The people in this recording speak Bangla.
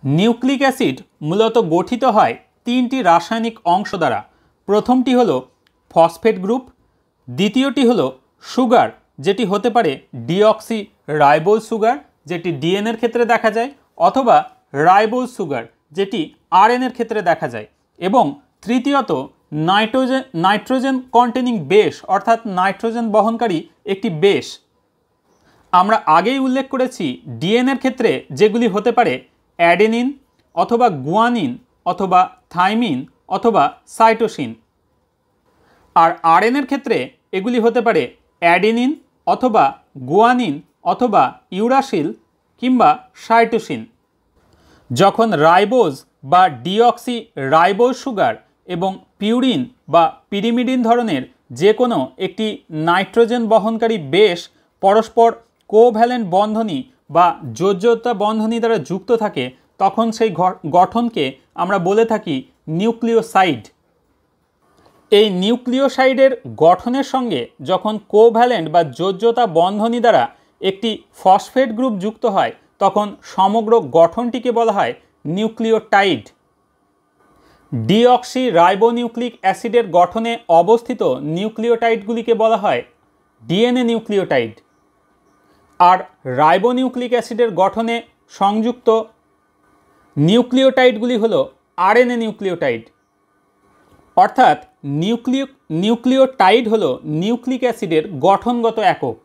নিউক্লিক অ্যাসিড মূলত গঠিত হয় তিনটি রাসায়নিক অংশ দ্বারা। প্রথমটি হলো ফসফেট গ্রুপ, দ্বিতীয়টি হলো সুগার যেটি হতে পারে ডিঅক্সি রাইবোজ সুগার যেটি ডিএনএর ক্ষেত্রে দেখা যায়, অথবা রাইবোজ সুগার যেটি আরএনএর ক্ষেত্রে দেখা যায়, এবং তৃতীয়ত নাইট্রোজেন কন্টেনিং বেস অর্থাৎ নাইট্রোজেন বহনকারী একটি বেস। আমরা আগেই উল্লেখ করেছি ডিএনএর ক্ষেত্রে যেগুলি হতে পারে অ্যাডেনিন অথবা গুয়ানিন অথবা থাইমিন অথবা সাইটোসিন, আর আরএনএর ক্ষেত্রে এগুলি হতে পারে অ্যাডেনিন অথবা গুয়ানিন অথবা ইউরাসিল কিংবা সাইটোসিন। যখন রাইবোজ বা ডিঅক্সি রাইবোজ সুগার এবং পিউরিন বা পিরিমিডিন ধরনের যে কোনো একটি নাইট্রোজেন বহনকারী বেস পরস্পর কোভ্যালেন্ট বন্ধনী বা যোজ্যতা বন্ধনী দ্বারা যুক্ত থাকে, তখন সেই গঠনকে আমরা বলে থাকি নিউক্লিওসাইড। এই নিউক্লিওসাইডের গঠনের সঙ্গে যখন কোভ্যালেন্ট বা যোজ্যতা বন্ধনী দ্বারা একটি ফসফেট গ্রুপ যুক্ত হয়, তখন সমগ্র গঠনটিকে বলা হয় নিউক্লিওটাইড। ডিঅক্সি রাইবোনিউক্লিক অ্যাসিডের গঠনে অবস্থিত নিউক্লিওটাইডগুলিকে বলা হয় ডিএনএ নিউক্লিওটাইড, আর রাইবোনিউক্লিক অ্যাসিডের গঠনে সংযুক্ত নিউক্লিওটাইডগুলি হল আরএনএ নিউক্লিওটাইড। অর্থাৎ নিউক্লিওটাইড হল নিউক্লিক অ্যাসিডের গঠনগত একক।